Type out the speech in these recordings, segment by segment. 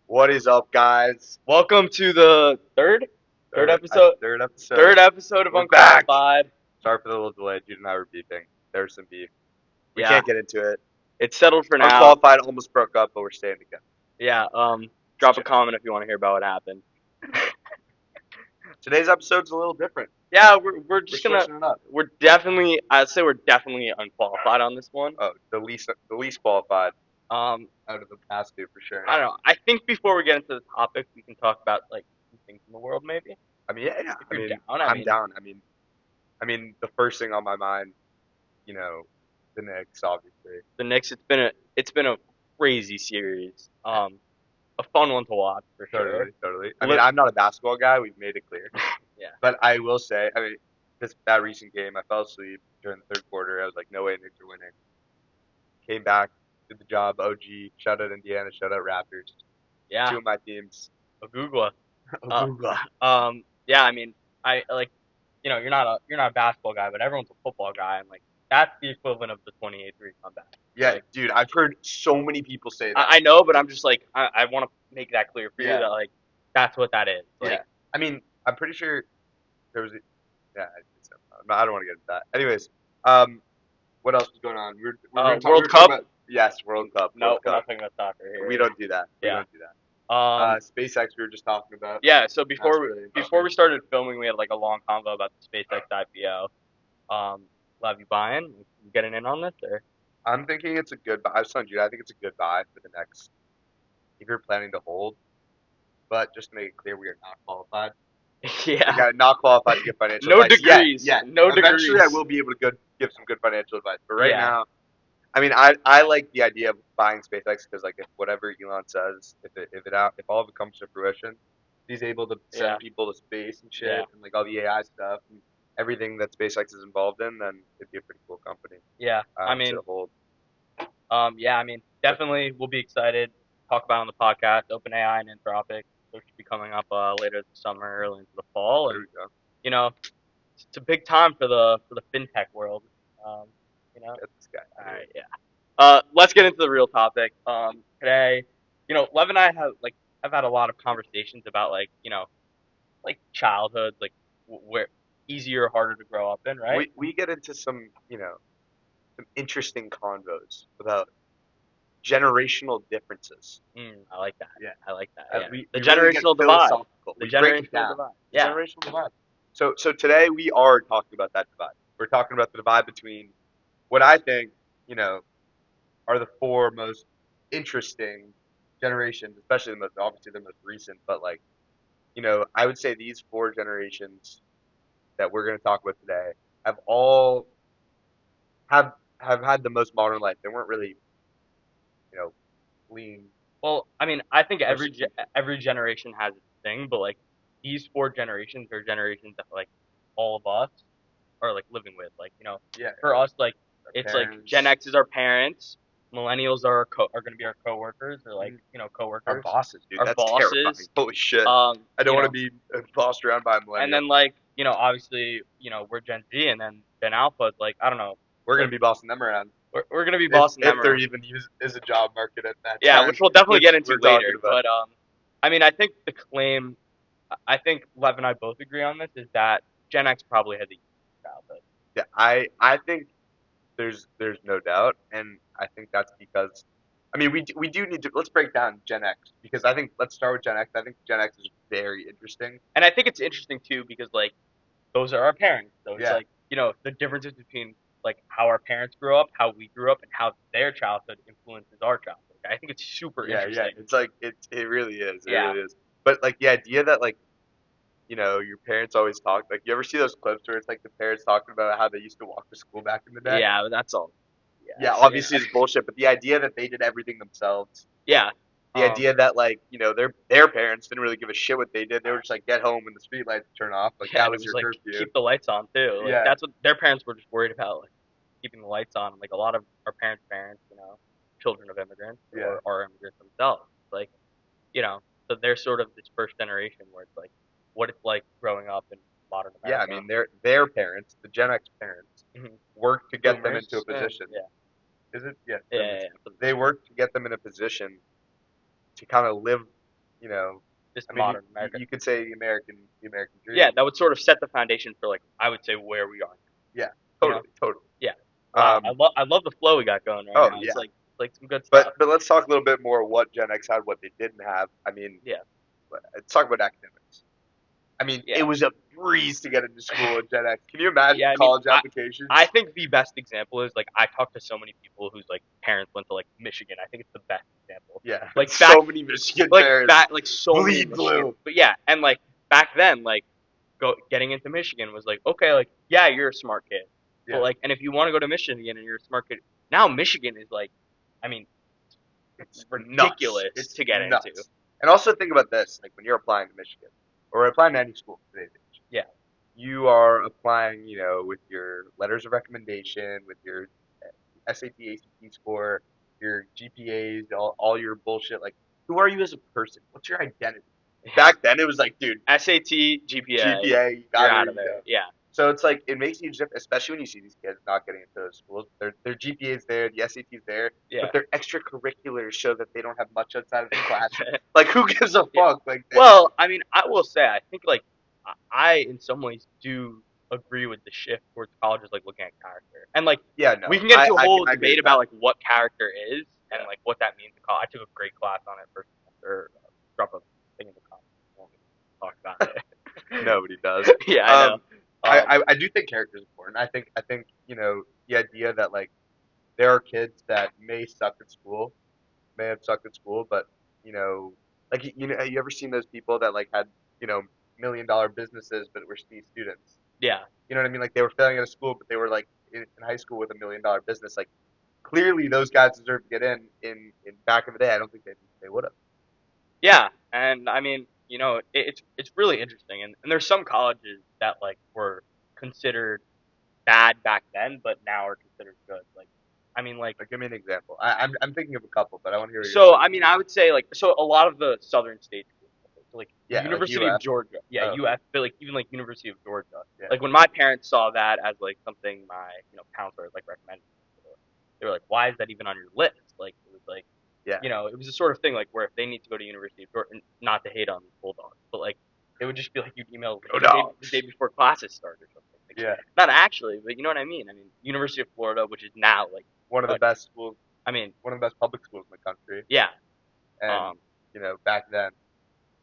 What is up, guys? Welcome to the third episode, Third episode. third episode of We're back. Unqualified. Sorry for the little delay. Jude and I were beefing. There's some beef. We Yeah, can't get into it. it's settled for now. Unqualified almost broke up, but we're staying together. Yeah, It's drop a chill. comment if you want to hear about what happened. Today's episode's a little different. Yeah, we're We're just gonna switching it up. I'd say we're definitely unqualified on this one. Oh, the least qualified Um, out of the past two for sure. I don't know. I think before we get into the topic, we can talk about like some things in the world, maybe I mean, yeah. if I you're mean, down. I I'm mean, down. I mean, the first thing on my mind, you know, the Knicks, obviously. the Knicks. It's been a crazy series. A fun one to watch for sure. Totally, totally. I mean, Li- I'm not a basketball guy. We've made it clear. yeah, But I will say, I mean, that recent game, I fell asleep during the third quarter. I was like, no way, Knicks are winning. Came back, did the job. OG, shout out Indiana, shout out Raptors. yeah. Two of my teams. Agugwa. Uh, Ogugla. yeah, I mean, I like, you're not a basketball guy, but everyone's a football guy, and like that's the equivalent of the 28-3 comeback. Yeah, Like, dude, I've heard so many people say that. I know, but I'm just like, I want to make that clear for you Yeah, that like that's what that is. yeah. Like, I mean, I'm pretty sure there was a, yeah, I don't want to get into that. Anyways, what else is going on? We were World talking Cup? about, yes, World Cup, No, World we're Cup. not talking about soccer here. We don't do that. We Yeah. don't do that. SpaceX we were just talking about. Yeah. So That's before we really before interesting. we started filming, we had like a long convo about the SpaceX IPO. Love you buying? You getting in on this or? I'm thinking it's a good buy. I was telling you, I think it's a good buy for the next, if you're planning to hold. But just to make it clear, we are not qualified. We Yeah. got not qualified to give financial No advice yet. degrees. Yet, No eventually, I degrees. will be able to give some good financial advice. But right Yeah. now, I mean, I like the idea of buying SpaceX because like if whatever Elon says, if all of it comes to fruition, he's able to Yeah. send people to space and Yeah. shit and like all the AI stuff and everything that SpaceX is involved in, then it'd be a pretty cool company Yeah. I to mean, hold. yeah, I mean, But definitely we'll be excited. Talk about it on the podcast, OpenAI and Anthropic. Those should be coming up later this summer, early into the fall. there And we go. you know, it's a big time for the fintech world. Um, Get this guy all out of here. right, yeah. Let's get into the real topic. Today, Lev and I have had a lot of conversations about like childhood, like where easier or harder to grow up in, right? We get into some some interesting convos about generational differences. I like that. Yeah, I like that. Yeah, we the really get generational divide. philosophical. The We break it generational down. divide. The Yeah, generational divide. So today we are talking about that divide. We're talking about the divide between what I think you know are the four most interesting generations, especially the most obviously the most recent, but like I would say these four generations that we're going to talk about today have all have had the most modern life. They weren't really you know lean well, I mean, I think persecution. every generation has its thing, but like these four generations are generations that like all of us are like living with. Like Yeah, for us, like our it's like Gen parents, X is our parents, millennials are going to be our coworkers or like mhm, our coworkers, bosses, dude. our That's terrifying. bosses. Holy shit! Um, I don't you want to know, be bossed around by a and millennial. then like obviously we're Gen Z, and then Gen Alpha. It's like I don't know, We're gonna like be bossing them around we're going to be bossing them if there around. even is a job market at that Yeah, time, which we'll definitely which get into we're talking later. about. But I mean, I think Lev and I both agree on this is that Gen X probably has a easier childhood. Yeah, I think there's no doubt, and I think that's because I mean we do need to let's break down Gen X because I think let's start with Gen X. I think Gen X is very interesting. And I think it's interesting too because like those are our parents. So it's Yeah, like the differences between like how our parents grew up, how we grew up, and how their childhood influences our childhood. I think it's super yeah. interesting. It's like it really is. It Yeah, really is. But like the idea that like your parents always talk like you ever see those clips where it's like the parents talking about how they used to walk to school back in the day? yeah, but that's all. Yeah, Yes, obviously it's bullshit, but the idea that they did everything themselves, yeah. the idea that like, their parents didn't really give a shit what they did. They were just like get home and the street lights turn off. Like Yeah, that and it was was your like curfew. keep the lights on too. Like Yeah. that's what their parents were just worried about, like keeping the lights on. Like a lot of our parents, children of immigrants Yeah. or are immigrants themselves. Like, you know, so they're sort of this first generation where it's like what it's like growing up in modern Yeah, I America. mean their parents, the Gen X parents, Hmm. worked to get them into a Boomers. position. Yeah. Is it? Yeah, Yeah, yeah, boomers. yeah. They worked to get them in a position to kind of live you know, Just I mean, modern America. you could say the American Yeah, dream. that would sort of set the foundation for like I would say where we are. Yeah, You know? totally, totally. Yeah. Wow. Um, I love the flow we got going right oh now. yeah, Like some good but stuff. let's talk a little bit more what Gen X had, what they didn't have. I mean, Yeah. let's talk about academics. I mean, it Yeah. was a breeze to get into school with Gen X. Can you imagine Yeah, I mean, college I applications? think the best example is like I talked to so many people whose like parents went to like Michigan. I think it's the best example. Yeah, Like so many Michigan parents like so many bleed Michigan. blue. But yeah, and like back then, like getting into Michigan was like okay, like yeah, you're a smart kid. But Yeah, like, and if you want to go to Michigan and you're a smart kid, now Michigan is like, I mean, it's nuts. ridiculous It's to get into. nuts. And also think about this: like when you're applying to Michigan or applying to any school today's age, Yeah, you are applying, with your letters of recommendation, with your SAT, ACT score, your GPAs, all your bullshit. Like, who are you as a person? What's your identity? yeah. Back then, it was like, dude, SAT, GPA, GPA, you you're got it, out or of you there. don't. Yeah, So it's like it makes you different, especially when you see these kids not getting into those schools. Their GPA's there, the SAT's there, yeah. but their extracurriculars show that they don't have much outside of the classroom. Like, who gives a Yeah. fuck? Like, Well, I mean, I will say, I think like I in some ways do agree with the shift towards colleges like looking at character, and like yeah, we no, can get into a whole I agree debate with about that. like what character is and Yeah, like what that means in college. I took a great class on it first semester. Drop a thing in the comments. If you want me to talk about it. nobody does. Yeah, I know. Um, Um, I do think character is important. I think the idea that like there are kids that may suck at school, may have sucked at school, but you know, like you ever seen those people that like had $1 million businesses but were C students? yeah, You know what I mean? Like they were failing out of school, but they were like in high school with $1 million business. Like clearly those guys deserve to get in back in the day. I don't think they would have. yeah, and I mean, it's really interesting, and there's some colleges that like were considered bad back then, but now are considered good. Like, I mean, like, Like give me an example. I'm thinking of a couple, but I want to hear what you're so I thinking. mean, I would say like, so a lot of the southern states, so like Yeah, like University of UF. Georgia, yeah, Oh, UF, but like even like University of Georgia, yeah, like when my parents saw that as like something my counselors like recommended, they were like, why is that even on your list? Like, it was like, yeah, it was the sort of thing like where if they need to go to University of Georgia, not to hate on Bulldogs, but like it would just be like you'd email like go the day dogs. before classes start or something. Like, Yeah, not actually, but you know what I mean. I mean, University of Florida, which is now like, one of the uh, best schools, I mean, one of the best public schools in the country. yeah, And um, back then,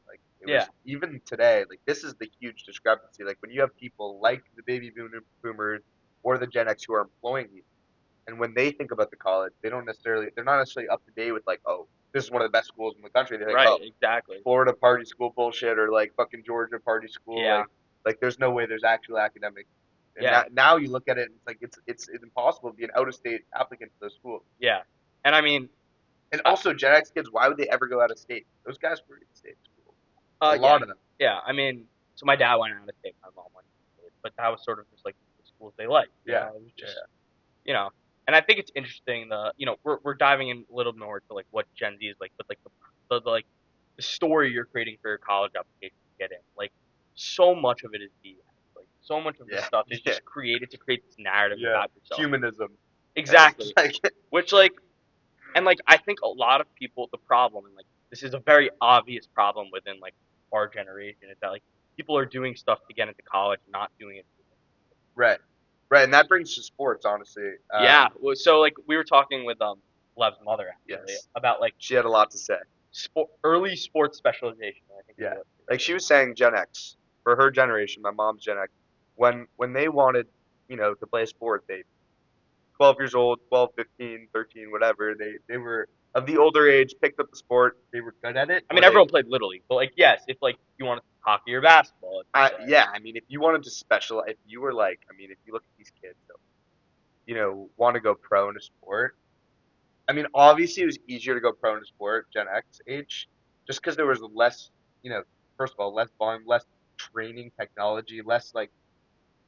like it yeah, was even today. Like this is the huge discrepancy. Like when you have people like the boomers or the Gen X who are employing you, and when they think about the college, they're not necessarily up to date with like, oh, this is one of the best schools in the country. They think, right, oh, exactly, Florida party school bullshit or like fucking Georgia party school. yeah, Like there's no way there's actual academic. And yeah, now you look at it, and it's like it's impossible to be an out of state applicant to those schools. yeah, and I mean, And uh, also Gen X kids, why would they ever go out of state? Those guys were in state schools. A yeah, lot of them. yeah, I mean, so my dad went out of state, my mom went out of state, but that was sort of just like the schools they liked, Yeah, it was yeah, just you know, and I think it's interesting. We're diving in a little more to like what Gen Z is like, but like the like the story you're creating for your college application to get in, like so much of it is BS. Like so much of the yeah, stuff is yeah, just created to create this narrative yeah. about yourself. Humanism. It's Exactly. like, Which like and like I think a lot of people the problem and like this is a very obvious problem within like our generation is that like people are doing stuff to get into college, not doing it. right, right, and that brings to sports, honestly. Yeah. So like we were talking with Lev's mother actually Yes, about like she had a lot to say. early sports specialization. I think is Yeah, what she like said. she was saying, Gen X for her generation, my mom's Gen X. When they wanted, to play a sport, they 12 years old, 12, 15, 13, whatever. They were of the older age, picked up the sport. They were good at it, I or mean, everyone played little league, but like yes, if like you wanted hockey or basketball, let's just say. yeah. I mean, if you wanted to if you were like, I mean, if you look at these kids, that, want to go pro in a sport. I mean, obviously, it was easier to go pro in a sport, Gen X age, just because there was less, first of all, less volume, less training technology, less like,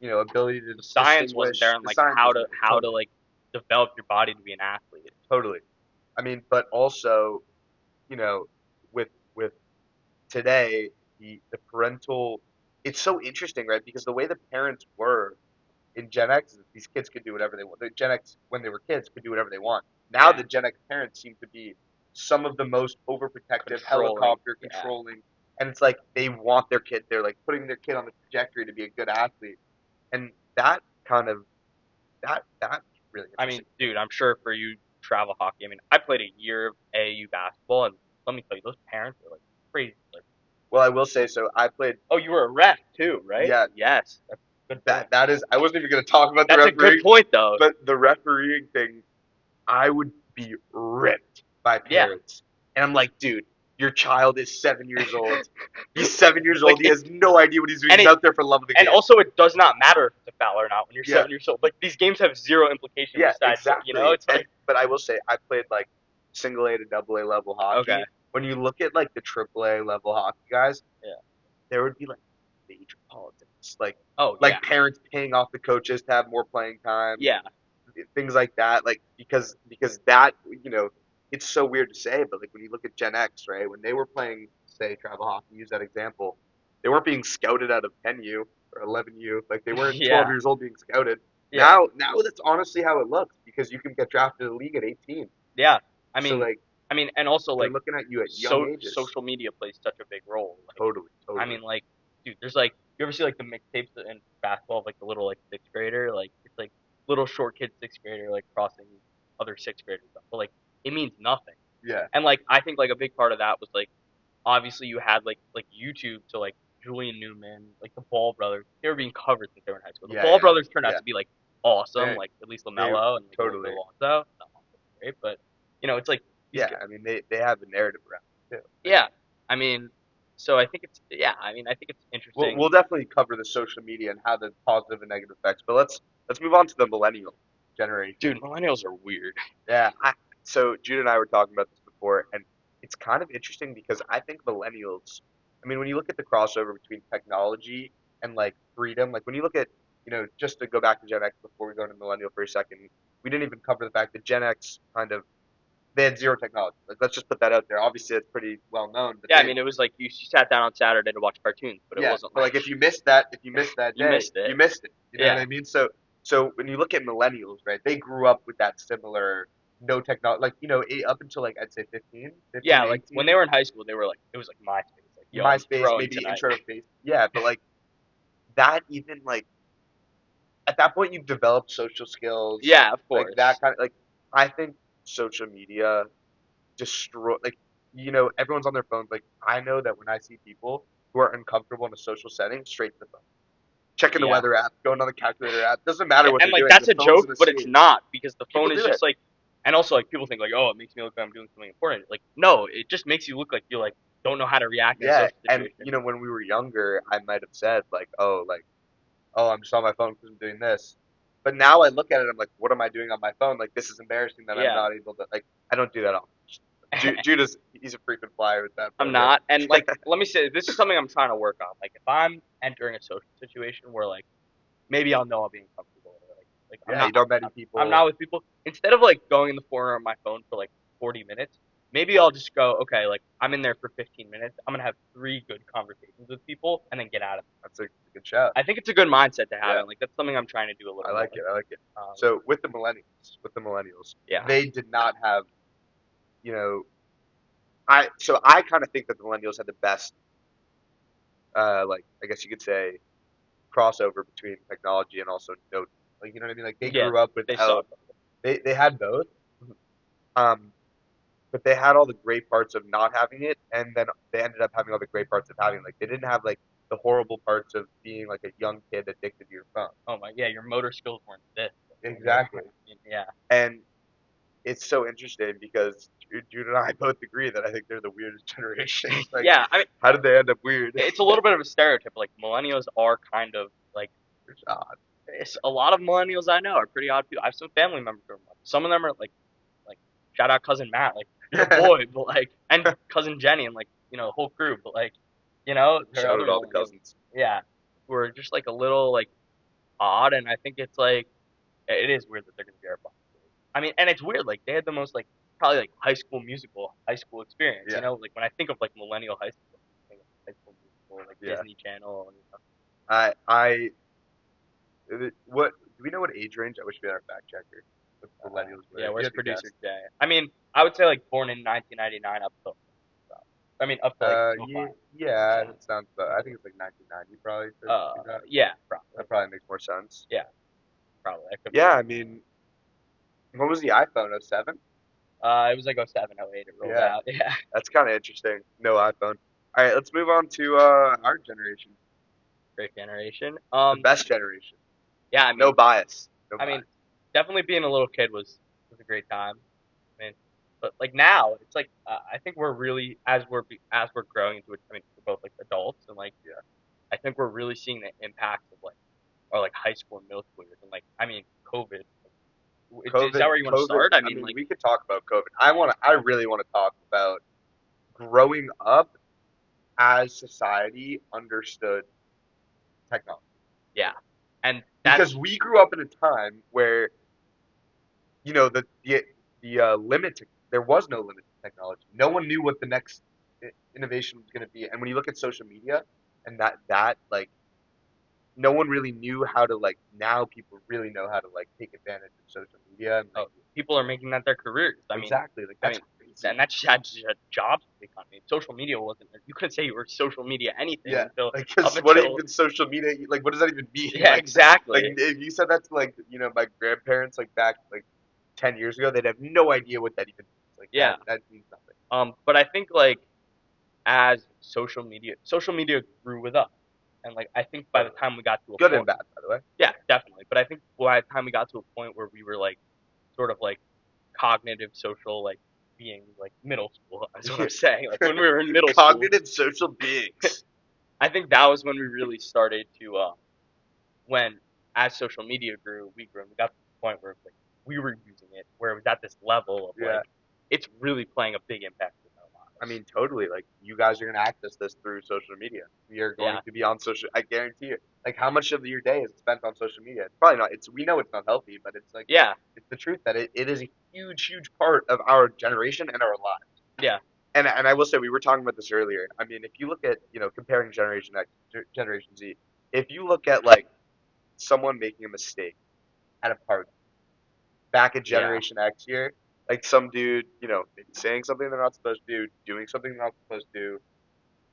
ability to The science wasn't there distinguish. on The like science wasn't there. how to Totally, like develop your body to be an athlete. totally. I mean, but also, you know, with today, the parental, it's so interesting, right? Because the way the parents were in Gen X, is that these kids could do whatever they want. The Gen X, when they were kids, could do whatever they want. Now Yeah. the Gen X parents seem to be some of the most overprotective, Controlling. helicopter Yeah. controlling, and it's like they want their kid. They're like putting their kid on the trajectory to be a good athlete, and that kind of that's really I mean, interesting. dude, I'm sure for you travel hockey. I mean, I played a year of AAU basketball, and let me tell you, those parents are like crazy. Like, Well, I will say so. I played. oh, you were a ref too, right? Yeah, Yes, that's a good point. that is. I wasn't even going to talk about the That's a good refereeing, point, though. but the refereeing thing, I would be ripped by Yeah, parents. And I'm like, dude, your child is 7 years old. He's 7 years like old. He has no idea what he's doing. and He's it out there for love of the and game. also it does not matter if it's a foul or not when you're Yeah, 7 years old. Like these games have zero implication yeah, besides, exactly. it's like But I will say, I played like single A to double A level okay, hockey. When you look at like the triple A level hockey guys, yeah, there would be like major politics, oh yeah, like parents paying off the coaches to have more playing time, yeah, things like that. Like because that it's so weird to say, but like when you look at Gen X, right? When they were playing, say, travel hockey, use that example, they weren't being scouted out of 10U or 11U. Like they weren't 12 yeah, years old being scouted. yeah, Now that's honestly how it looks because you can get drafted to the league at 18. yeah. I So mean, like and also they're like looking at you at young ages. social media plays such a big role. Like Totally, I totally. mean, like, dude, there's like, you ever see like the mixtapes in basketball of like the little like sixth grader? Like, it's like little short kid sixth grader like crossing other sixth graders, but like it means nothing. Yeah, And like I think like a big part of that was like obviously you had like YouTube, so like Julian Newman, like the Ball brothers, they were being covered since they were in high school. The yeah, Ball yeah, brothers turned out yeah. to be like awesome, They like at least they Lamelo and like a little bit totally. of Lonzo. Not Lonzo, great, but it's like these Yeah, guys. I mean they have a narrative around it too. Like Yeah, I mean, so I think it's yeah, I mean I think it's interesting. we'll definitely cover the social media and how the positive and negative effects. But let's move on to the millennial generation. Dude, millennials are weird. Yeah, so Jude and I were talking about this before, and it's kind of interesting because I think millennials. I mean, when you look at the crossover between technology and like freedom, like when you look at just to go back to Gen X before we go into millennial for a second, we didn't even cover the fact that Gen X kind of they had zero technology. Like let's just put that out there. Obviously, it's pretty well known, but Yeah, I they mean, it was like you sat down on Saturday to watch cartoons, but it yeah, wasn't but like like if you missed that you day, missed it. you missed it. You know what Yeah, I mean? So when you look at millennials, right? They grew up with that similar no technology, like up until like I'd say 15, yeah, 15, like when 18, they were in high school, they were like it was like MySpace, like yo, I'm MySpace, throwing maybe tonight. intro to face. Yeah, but like that even like at that point you've developed social skills, Yeah, of like course. that kind of like I think social media destroy like everyone's on their phones. Like I know that when I see people who are uncomfortable in a social setting, straight to the phone checking the Yeah. weather app, going on the calculator app. Doesn't matter Yeah, what and they're like doing. that's The a phone's in joke, the but it's scene. not because the People phone is do it. just like, and also like people think like, oh, it makes me look like I'm doing something important. Like, no, it just makes you look like you like don't know how to react in a Yeah, social and situation. when we were younger, I might have said oh, I'm just on my phone because I'm doing this. But now I look at it, I'm like, what am I doing on my phone? Like this is embarrassing that I'm Yeah, not able to like. I don't do that often. Judah's he's a frequent flyer with that I'm phone, right? not. And like, let me say, this is something I'm trying to work on. Like, if I'm entering a social situation where like maybe I'll know I'll be uncomfortable, or like I'm Yeah, not, you know many I'm not people. with people. Instead of like going in the corner of my phone for like 40 minutes, maybe I'll just go, okay, like I'm in there for 15 minutes. I'm gonna have three good conversations with people and then get out of it. That's a good shout. I think it's a good mindset to have, Yeah, and like that's something I'm trying to do a I little like more. it. I like it. Um, So with the millennials, yeah, they did not have you know I kind of think that the millennials had the best like I guess you could say crossover between technology and also no like you know what I mean like they yeah, grew up they suck. without they had both um but they had all the great parts of not having it and then they ended up having all the great parts of having it. Like they didn't have like the horrible parts of being like a young kid addicted to your phone. Oh my, yeah, your motor skills weren't this when you were, Exactly. yeah, And it's so interesting because Jude and I both agree that I think they're the weirdest generation. Like yeah. I mean, how did they end up weird? it's a little bit of a stereotype. Like millennials are kind of like It's odd. a lot of millennials I know are pretty odd people. I have some family members who are millennials. Some of them are like shout out cousin Matt, like your boy, but like and cousin Jenny and like the whole crew, but like there are Shout other out all the millennials, cousins. yeah, who are just like a little like odd, and I think it's like it is weird that they're gonna be our boss. I mean, and it's weird like they had the most like probably like high school experience. Yeah, Like when I think of like millennial high school, I think of high school musical, like yeah. Disney Channel, and I what do we know what age range? I wish we had our fact checker. the millennials were. Yeah, If you where's had to producer guess. Jay? I mean, I would say like born in 1999 up to, so, I mean, up to like 05. Yeah, Yeah. that sounds about. I think it's like 1990 probably. To do that. Yeah, probably. That probably makes more sense. Yeah, probably. That could be Yeah, right. I mean, what was the iPhone? '07. It was like 07, 08 it rolled Yeah, out. Yeah. that's kind of interesting. No iPhone. All right, let's move on to our generation, Great generation. the best generation. Yeah, No bias. No I mean, bias. definitely being a little kid was a great time. I mean, but like now, it's like I think we're really as we're growing into it. I mean, we're both like adults, and like Yeah. I think we're really seeing the impacts of like or like high school and middle school years, and like I mean, COVID. Is that COVID. where you want to COVID. start? I I mean, mean, like we could talk about COVID. I really want to talk about growing up as society understood technology. yeah, and that's Because we grew up in a time where the limit to there was no limit to technology. No one knew what the next innovation was going to be. And when you look at social media and that like no one really knew how to like now people really know how to like take advantage of social media and like people are making that their careers. exactly like I that's mean, crazy. and that just had jobs to take on. I mean, social media wasn't. You couldn't say you were social media anything Yeah, until like up because what until even social media like what does that even mean? yeah, Like exactly. if you said that to like my grandparents like back like 10 years ago, they'd have no idea what that even means. Like Yeah. that means nothing. But I think like as social media grew with us, and like I think by the Totally. time we got to a Good and point, bad, by the way. yeah, definitely. But I think by the time we got to a point where we were like sort of like cognitive social like beings, like middle school, that's what I'm saying. Like when we were in middle school, Cognitive social beings. I think that was when we really started to when as social media grew, we grew, and we got to the point where like we were using it, where it was at this level of Yeah. like it's really playing a big impact in our I lives. mean, totally. Like, you guys are going to access this through social media. We are going Yeah, to be on social. I guarantee you. Like, how much of your day is spent on social media? It's probably not. We know it's not healthy, but it's like yeah, it's the truth that it is a huge, huge part of our generation and our lives. yeah, And I will say we were talking about this earlier. I mean, if you look at comparing Generation X, Generation Z, if you look at like someone making a mistake at a party back in yeah, Generation X year, like some dude, maybe saying something they're not supposed to do, doing something they're not supposed to do,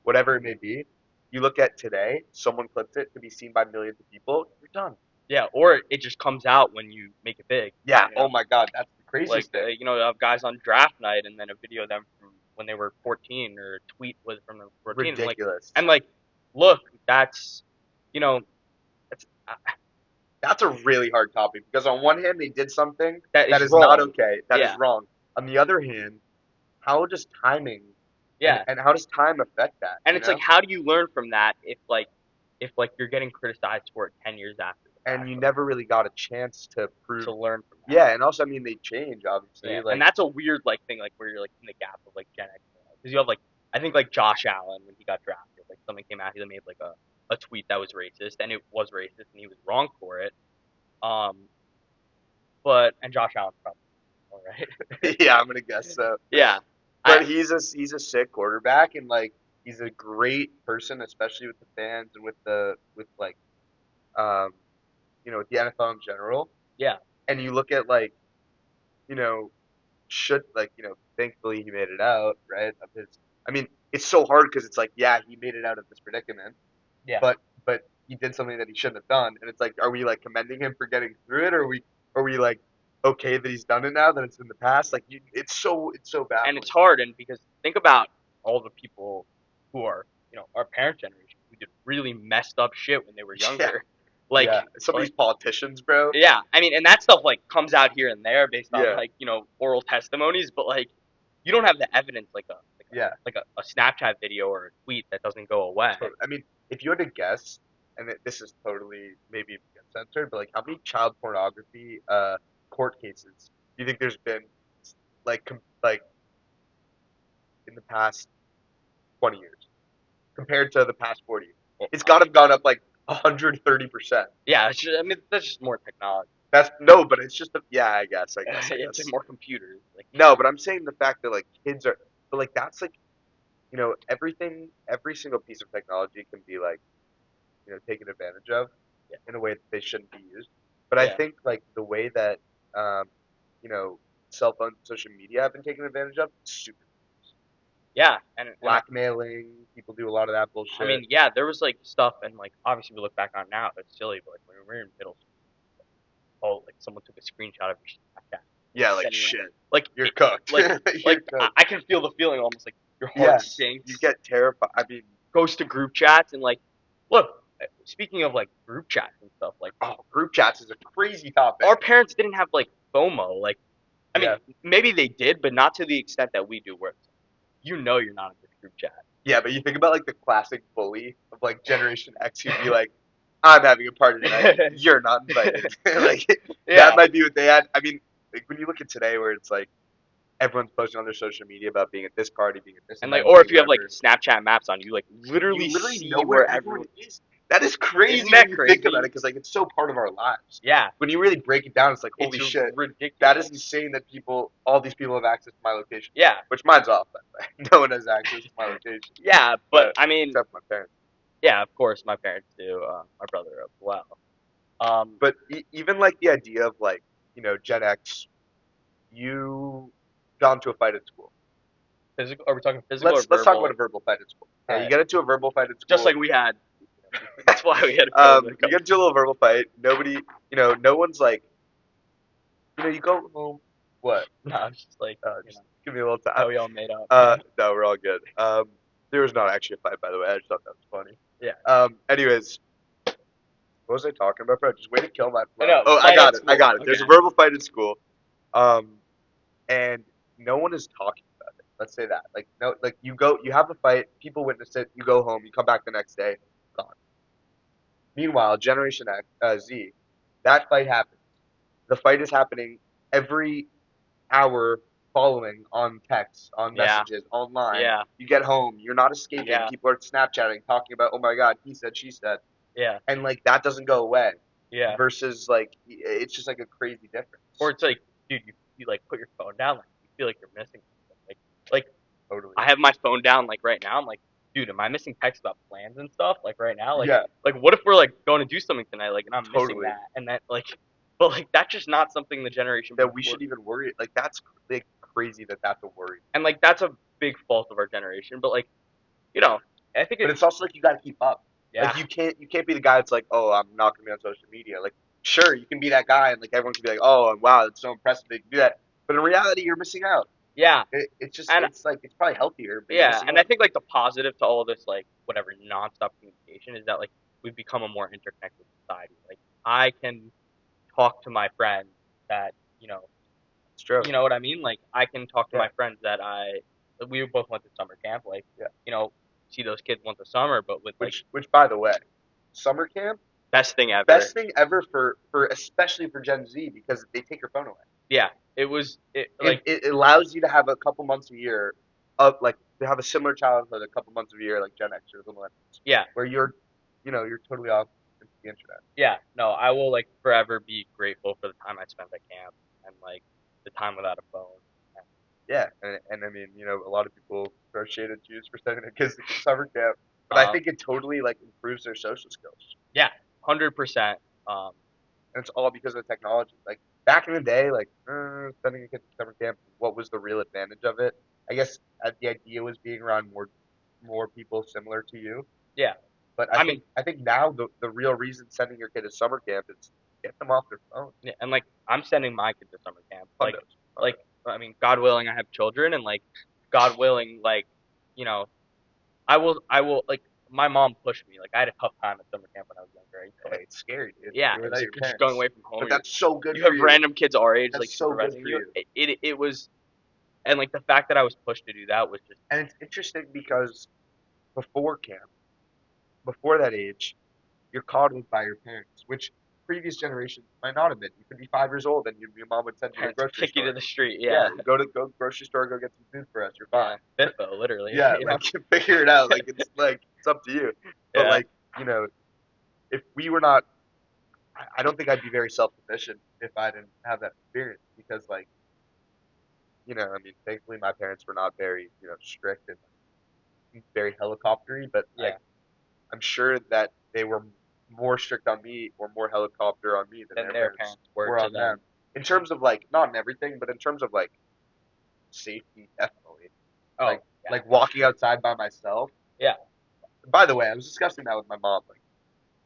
whatever it may be. You look at today, someone clips it to be seen by millions of people, you're done. yeah. Or it just comes out when you make it big. Yeah. You Oh know, my God, that's the like craziest thing. you have guys on draft night, and then a video of them from when they were 14, or a tweet with from them 14, Ridiculous. and like, look, that's you know, that's That's a really hard topic because on one hand, they did something that that is is not wrong. okay, that is Yeah, wrong. On the other hand, how does timing yeah. and how does time affect that? And it's like, how do you learn from that if like you're getting criticized for it 10 years after the And fact, you like never really got a chance to prove. to learn from that. Yeah, and also, I mean, they change Yeah, obviously. and Like that's a weird like thing like where you're like in the gap of like Gen X because you have like I think like Josh Allen when he got drafted, like something came out he made like a tweet that was racist and it was racist and he was wrong for it. Um, but and Josh Allen's probably all right. yeah, I'm gonna guess so. Yeah, I But he's a sick quarterback and like he's a great person, especially with the fans and with like um with the NFL in general. yeah And you look at like you know should like thankfully he made it out right of his. I mean it's so hard because it's like yeah he made it out of this predicament, yeah. but he did something that he shouldn't have done, and it's like are we like commending him for getting through it, or are we like okay that he's done it now that it's in the past? Like it's so And it's baffling. hard and because think about all the people who are our parents' generation who did really messed up shit when they were Yeah, younger, yeah. like Some of these like politicians, bro. yeah, I mean, and that stuff like comes out here and there based on Yeah, like oral testimonies, but like you don't have the evidence like yeah. a Snapchat video or a tweet that doesn't go away. I mean, if you had to guess, and this is totally maybe get censored, but like how many child pornography court cases do you think there's been like in the past 20 years compared to the past 40 years? Well, It's got to have gone up like 130%. yeah, I mean that's just more technology. That's no, but it's just yeah, I It's like guess. more computers. Like No, but I'm saying the fact that like kids are, but like that's like everything, every single piece of technology can be like taken advantage of yeah, in a way that they shouldn't be used. But I yeah, think like the way that um, you know, cell phone, social media have been taken advantage of. Super Yeah, and blackmailing. People do a lot of that I bullshit. mean, yeah, there was like stuff, and like obviously we look back on it now, it's silly, but like when we were in middle school, like someone took a screenshot of your Snapchat, Yeah, like sending it, shit. like You're cooked. like You're I, cooked. I can feel the feeling almost like your heart Yeah, you sinks, get terrified. I mean, goes to group chats, and like, look, speaking of like group chats and stuff, like oh, group chats is a crazy topic. our parents didn't have like FOMO, like I mean Yeah. maybe they did, but not to the extent that we do, where it's, you're not in this group chat. Yeah, but you think about like the classic bully of like Generation X who'd be like, "I'm having a party tonight. You're not invited." Like that Yeah, might be what they had. I mean, like when you look at today, where it's like everyone's posting on their social media about being at this party, being at this and like, event, or being if you have like whatever. Snapchat maps on, you like You literally literally know see where where everyone everyone. is. That is Isn't crazy when that you think about crazy? it, because like it's so part of our lives. Yeah, When you really break it down, it's like, it's holy shit, that is ridiculous. insane that all these people have access to my location. Yeah, Which mine's off, by the way. No one has access to my location, yeah, but but I mean, except for my parents. yeah, of course, my parents do, my brother as well. Um, But even like the idea of like, Gen X, you got into a fight at school. physical? Are we talking physical or Let's talk about a verbal? verbal fight at school. All Okay, you right, get into a verbal fight at just school. like we had. That's why we had COVID a You couple get into a little verbal fight. Nobody, no one's like, you go home. What? No, it's just like, Just give me a little time. how we all made up. No, we're all good. There was not actually a fight, by the way. I just thought that was funny. Yeah. Anyways, what was I talking about, bro? Just way to kill my I flow. know, Oh, I fight got at it. I school. got it. There's a Okay. verbal fight at school. And no one is talking about it. Let's say that. Like no, like you have a fight, people witness it, you go home, you come back the next day, gone. Meanwhile, Generation X, Z, that fight happens. The fight is happening every hour following on text, on Yeah. messages, online. Yeah. You get home, you're not escaping. Yeah. People are Snapchatting, talking about, oh my God, he said, she said, Yeah. and like that doesn't go away. Yeah. Versus like it's just like a crazy Or difference. it's like, dude, you like put your phone down, like you feel like you're missing something. Like Totally. I have my phone down like right now. I'm like, dude, am I missing texts about plans and stuff? Like right now, Yeah, like what if we're like going to do something tonight, like, and I'm missing totally. that, and that like, but like that's just not something the generation That we before, should even worry. Like that's like crazy that that's a worry. and like that's a big fault of our generation. But like, you know, I think But it, it's also like you got to keep up. yeah, Like you can't be the guy that's like, oh, I'm not gonna be on social media. Like, sure, you can be that guy, and like everyone can be like, oh, wow, that's so impressive they can do that. But in reality, you're missing out. yeah, It's just and it's like it's probably healthier, but you're yeah, missing and I out. think like the positive to all of this, like whatever nonstop communication, is that like we've become a more interconnected society. Like I can talk to my friends that It's true. you know what I mean. Like I can talk to Yeah, my friends that we both went to summer camp. Like yeah. you know, see those kids once a summer, but with like Which by the way, summer camp, best thing ever. best thing ever for especially for Gen Z because they take your phone away. Yeah, it was it It like it allows you to have a couple months a year of like to have a similar childhood a couple months of a year like Gen X or the millennials, yeah, where you're totally off the internet. yeah. No, I will like forever be grateful for the time I spent at camp and like the time without a phone. And, Yeah, and I mean, a lot of people throw shade at Jews for sending their kids to summer camp, but I um, think it totally like improves their social skills, yeah, 100%. Um, and it's all because of the technology. Like back in the day, like sending a kid to summer camp, what was the real advantage of it? I guess the idea was being around more people similar to you. yeah, But I mean, I think now the real reason sending your kid to summer camp is get them off their phone. yeah, and like I'm sending my kid to summer camp. Hundos. Like I mean, God willing, I have children, and like God willing, like you know, I will like my mom pushed me. Like I had a tough time at summer camp when I was younger. I used to, Hey, like it's scary, dude. yeah, You're it was without like your you're just going parents. away from home. But that's so good You for have you. random kids our age like That's so good supervising for you. you. It was and like the fact that I was pushed to do that was just And it's interesting because before camp, before that age, you're coddled by your parents, which previous generations might not have been. You could be 5 years old and your mom would send you to the parents grocery kick you to store. the street. Yeah, Yeah, go grocery store, go get some food for us. You're yeah, fine. Bifo literally. Yeah, You know? like figure it out. It's up to you. But Yeah, like, if we were not, I don't think I'd be very self-sufficient if I didn't have that experience because like, I mean, thankfully my parents were not very, strict and very helicoptery, but yeah. I'm sure that they were more strict on me or more helicopter on me than Than their their parents parents were were to on them. them. in terms of like not in everything, but in terms of like safety, definitely. Oh, Like yeah. like walking outside by myself. Yeah. By the way, I was discussing that with my mom. Like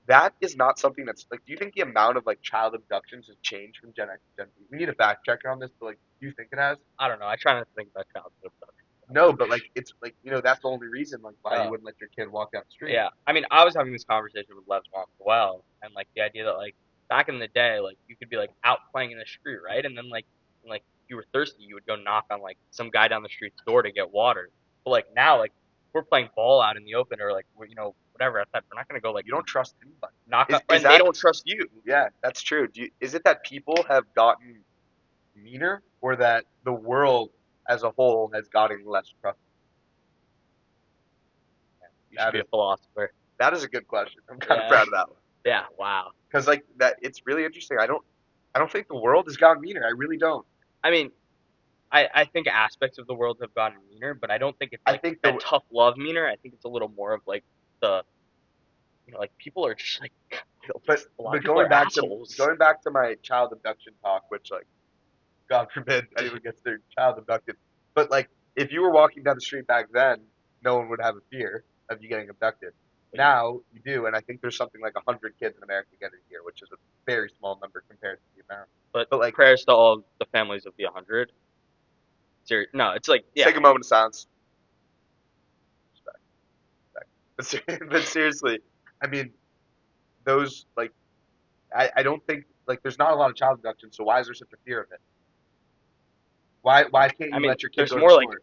that is not something that's like. Do you think the amount of like child abductions has changed from Gen X to Gen Z? We need a fact checker on this, but like, do you think it has? I don't know. I try not to think about childhood abduction. No, but like it's like that's the only reason like why you Oh, wouldn't let your kid walk down the street. yeah. I mean, I was having this conversation with Lev's mom as well, and like the idea that like back in the day, like you could be like out playing in the street, right? And then like if you were thirsty, you would go knock on like some guy down the street's door to get water. But like now, like we're playing ball out in the open or like we're, whatever outside. We're not gonna go like You don't trust anybody. knock on, Is and they that don't trust you. yeah? That's true. Is it that people have gotten meaner, or that the world as a whole has gotten less trust? You should That be a is philosopher. that is a good question. I'm kind of Yeah. proud of that one Yeah. Wow. because like that it's really interesting. I don't think the world has gotten meaner. I really don't. I mean, I think aspects of the world have gotten meaner, but I don't think it's I like think that the tough love meaner. I think it's a little more of like the like people are just like but a lot of but people going are back to assholes. going back to my child abduction talk, which like God forbid anyone gets their child abducted. But like, if you were walking down the street back then, no one would have a fear of you getting abducted. But Now you do, and I think there's something like 100 kids in America get it a year, which is a very small number compared to the amount. but But like, prayers to all the families of the 100. No, it's like let's yeah, take a moment of silence. But seriously, I mean, those like, I don't think like there's not a lot of child abduction, so why is there such a fear of it? Why can't I you mean let your kid go to the store?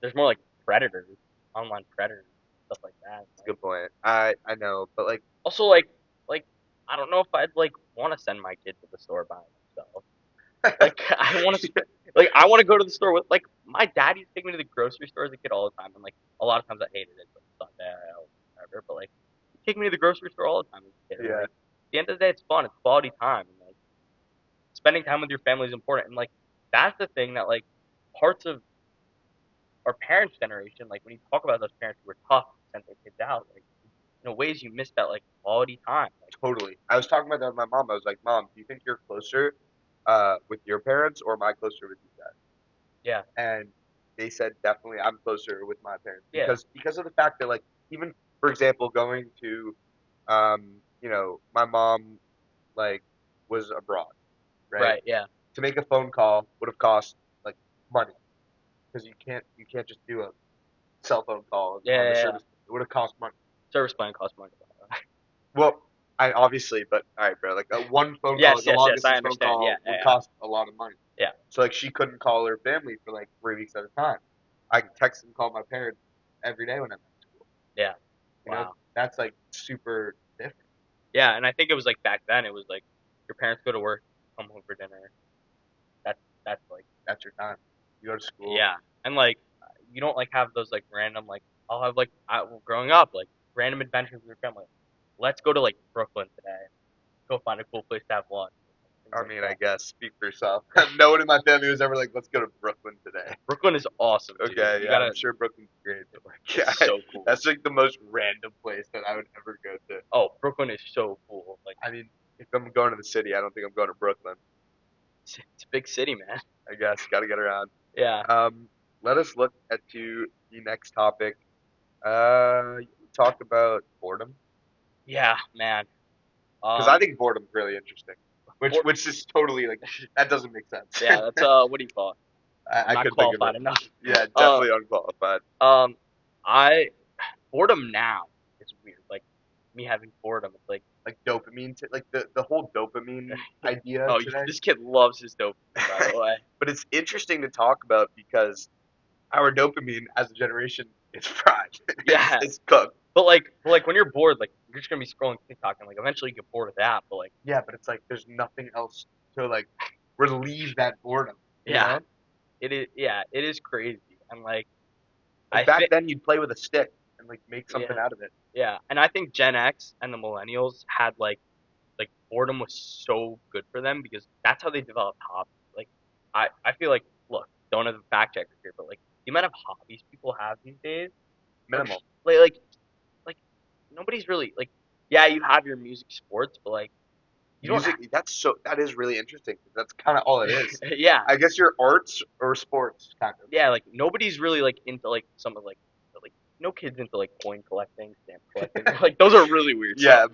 there's more like predators, online predators, stuff like that. That's a Like good point. I know, but like, also like I don't know if I'd like want to send my kid to the store by himself. Like I want to go to the store with like my dad used to take me to the grocery store as a kid all the time, and like a lot of times I hated it, but Sunday whatever. But like he'd take me to the grocery store all the time as a kid, and yeah, like at the end of the day, it's fun, it's quality time, and like spending time with your family is important, and like that's the thing that like parts of our parents' generation, like when you talk about those parents who were tough and sent their kids out, like ways you miss that like quality time. Like totally. I was talking about that with my mom. I was like, Mom, do you think you're closer with your parents, or am I closer with you guys? yeah, And they said definitely I'm closer with my parents yeah, because of the fact that like even for example going to my mom like was abroad, right? right, yeah, To make a phone call would have cost like money because you can't just do a cell phone call yeah, on the yeah, yeah. service. It would have cost money. Service plan costs money. Well, I obviously, but all right, bro. Like a one phone call, Yes, like a yes, long yes. I distance phone understand. Yeah, call, would yeah, cost a lot of money. yeah, So like she couldn't call her family for like 3 weeks at a time. I could text and call my parents every day when I'm at school. yeah, yeah. You know, Wow. that's like super different. Yeah, and I think it was like back then. It was like your parents go to work, come home for dinner. That's like That's your time. You go to school. yeah, and like you don't like have those like random like I'll have like growing up like random adventures with your family. Let's go to like Brooklyn today. Go find a cool place to have lunch. Things I like mean, I that. guess speak for yourself. No one in my family was ever like, "Let's go to Brooklyn today." Brooklyn is awesome, dude. Okay, You yeah, gotta. I'm sure Brooklyn's great, but like, It's yeah, so cool. that's like the most random place that I would ever go to. Oh, Brooklyn is so cool. Like I mean, if I'm going to the city, I don't think I'm going to Brooklyn. it's a big city, man. I guess got to get around. Yeah, Um, Let us look at to the next topic. Talk about boredom yeah, man. because I Um, think boredom's really interesting. Which Bor- which is totally like that doesn't make sense. yeah, that's what do you call it? I'm I not could think of qualified it. enough. Yeah, Uh, definitely unqualified. um, I boredom now is weird. Like me having boredom, it's like Like dopamine, like the whole dopamine idea oh, today. this kid loves his dopamine, by the way. But it's interesting to talk about because our dopamine as a generation is fried. Yeah, It's cooked. but like when you're bored, like you're just gonna be scrolling TikTok and like eventually you get bored of that. But like Yeah, but it's like there's nothing else to like relieve that boredom, you yeah, know? it is crazy. And like Like I back think then you'd play with a stick and like make something yeah, out of it. yeah, and I think Gen X and the millennials had like boredom was so good for them because that's how they developed hobbies. Like I feel like look, don't have a fact checker here, but like the amount of hobbies people have these days are Minimal. like nobody's really like yeah, you have your music sports, but like You don't. Music, that is really interesting. That's kind of all it is. Yeah, I guess your arts or sports, kind of. yeah. Like nobody's really like into like some of like no kids into like coin collecting, stamp collecting. Like those are really weird stuff.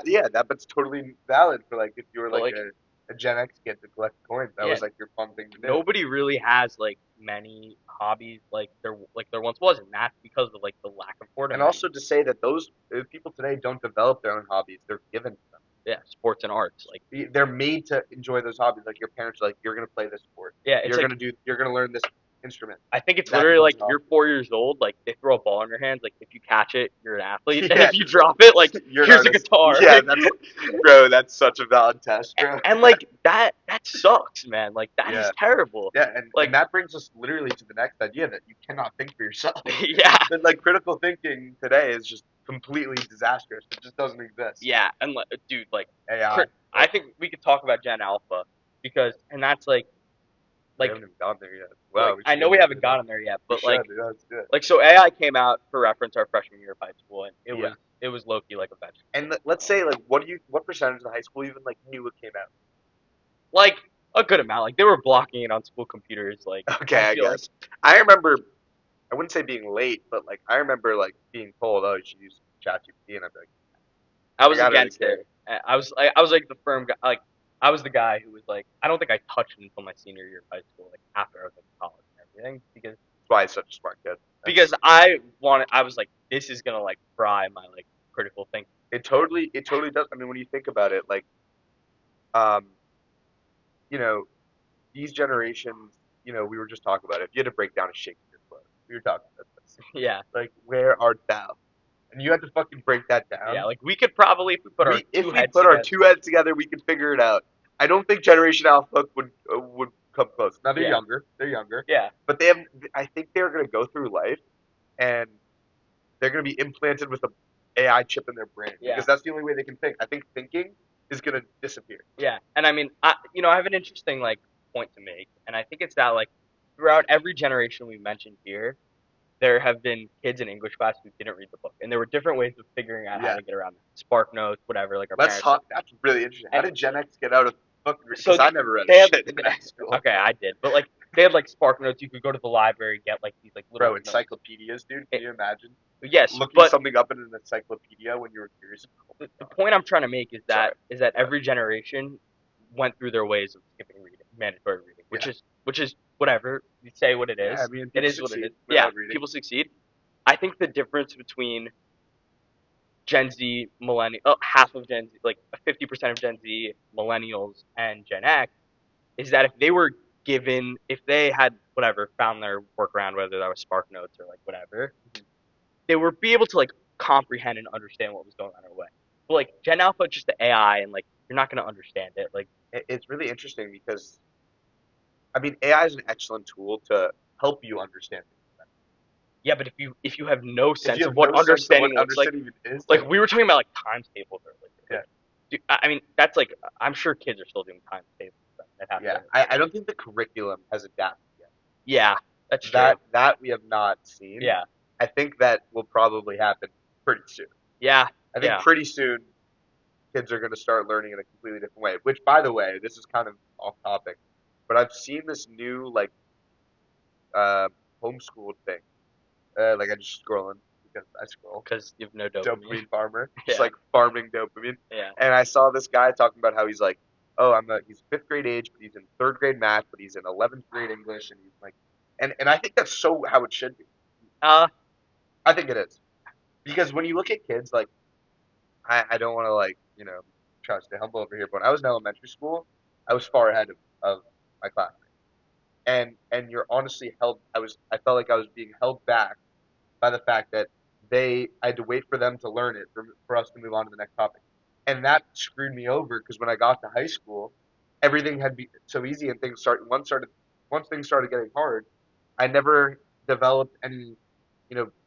Yeah, but that's totally valid for like if you were But like like a Gen X kid to collect coins. That yeah, was like your fun thing to do. nobody really has like many hobbies like there once was, and that's because of like the lack of And boredom and also to say that those people today don't develop their own hobbies; they're given to them. yeah, sports and arts. Like They're made to enjoy those hobbies. Like your parents are like, you're gonna play this sport. yeah, it's like You're gonna learn this instrument. I think it's That literally becomes like a you're hobby. 4 years old, like they throw a ball in your hands, like if you catch it, you're an athlete, and Yeah, if you drop it, like you're an here's a artist. guitar. Yeah, bro. That's such a valid test, bro. And like that sucks, man. Like that is Yeah, terrible. yeah, and Like that brings us literally to the next idea that you cannot think for yourself. yeah, That like critical thinking today is just completely disastrous. It just doesn't exist. yeah, and like, dude, like AI. I think we could talk about Gen Alpha because and that's We like haven't even gotten there yet. like Wow, we I should know get we into haven't it. gotten there yet, We but like should. Yeah, let's do it. like so AI came out for reference our freshman year of high school, and Yeah. it was low key like a vegetable. And let's say like what percentage of high school even like knew it came out? Like a good amount. Like they were blocking it on school computers. Like Okay, I I feel like guess. I remember I wouldn't say being late, but like I remember like being told, oh, you should use ChatGPT, and I'd be I like, was I don't really against care. it. I was like the firm guy. Like I was the guy who was like I don't think I touched it until my senior year of high school. Like after I was in college and everything That's why he's such a smart kid. because I was like this is gonna like fry my like critical thinking. It totally does. I mean, when you think about it, like, um, you know, these generations, we were just talking about it. If you had to break down a Shakespeare play, we were talking about this. Yeah, Like, where art thou? And you had to fucking break that yeah. down. Like we could probably if we put our If two we heads put our together. two heads together, we could figure it out. I don't think Generation Alpha would come close. Now Yeah, they're younger, yeah, but they have. I think they're gonna go through life and they're gonna be implanted with a AI chip in their brain yeah. because that's the only way they can think. I think thinking is gonna disappear. Yeah, and I mean, I have an interesting like point to make, and I think it's that like throughout every generation we mentioned here, there have been kids in English class who didn't read the book, and there were different ways of figuring out how Yeah. to get around that. Spark notes, whatever, like our Let's parents. talk. That's really interesting. How And did Gen X get out of book? so Because I never read a they had shit in high school. okay, I did, but like they had like Spark notes. You could go to the library, get like these like little Bro, notes. encyclopedias, dude. Can It- you imagine yes, looking but something up in an encyclopedia when you were curious? Oh my the God. point I'm trying to make is Sorry. that every generation went through their ways of skipping reading, mandatory reading, Yeah. which is whatever. You say what it is. Yeah, I mean, It people is what it succeed is. Yeah, without reading. people succeed. I think the difference between Gen Z, half of Gen Z, like 50% of Gen Z, millennials, and Gen X, is that if they were given, if they had whatever, found their workaround, whether that was Spark Notes or like whatever, they would be able to like comprehend and understand what was going on in a way. But like Gen Alpha, just the AI, and like you're not gonna understand it. Like It's really interesting because I mean, AI is an excellent tool to help you understand things better. yeah, but if you have no If you sense of have what no sense of what understanding looks understanding even is, like we were talking about like times tables earlier. yeah, Like, dude, I mean that's like I'm sure kids are still doing times tables that have yeah. to. I don't think the curriculum has adapted yet. Yeah, that's true. That we have not seen. Yeah, I think that will probably happen pretty soon. yeah, I think yeah. pretty soon kids are going to start learning in a completely different way. Which, by the way, this is kind of off topic, but I've seen this new like uh, homeschooled thing. Like I just scrolling because I scroll. Because you have no dopamine. Dopamine farmer, just Yeah, like farming dopamine. yeah, And I saw this guy talking about how he's like, oh, he's fifth grade age, but he's in third grade math, but he's in 11th grade English, and he's like, and I think that's so how it should be. uh, I think it is because when you look at kids, like I don't want to like try to stay humble over here, but when I was in elementary school, I was far ahead of my classmates, and you're honestly held. I felt like I was being held back by the fact that I had to wait for them to learn it for us to move on to the next topic. And that screwed me over because when I got to high school, everything had been so easy and once things started getting hard, I never developed any,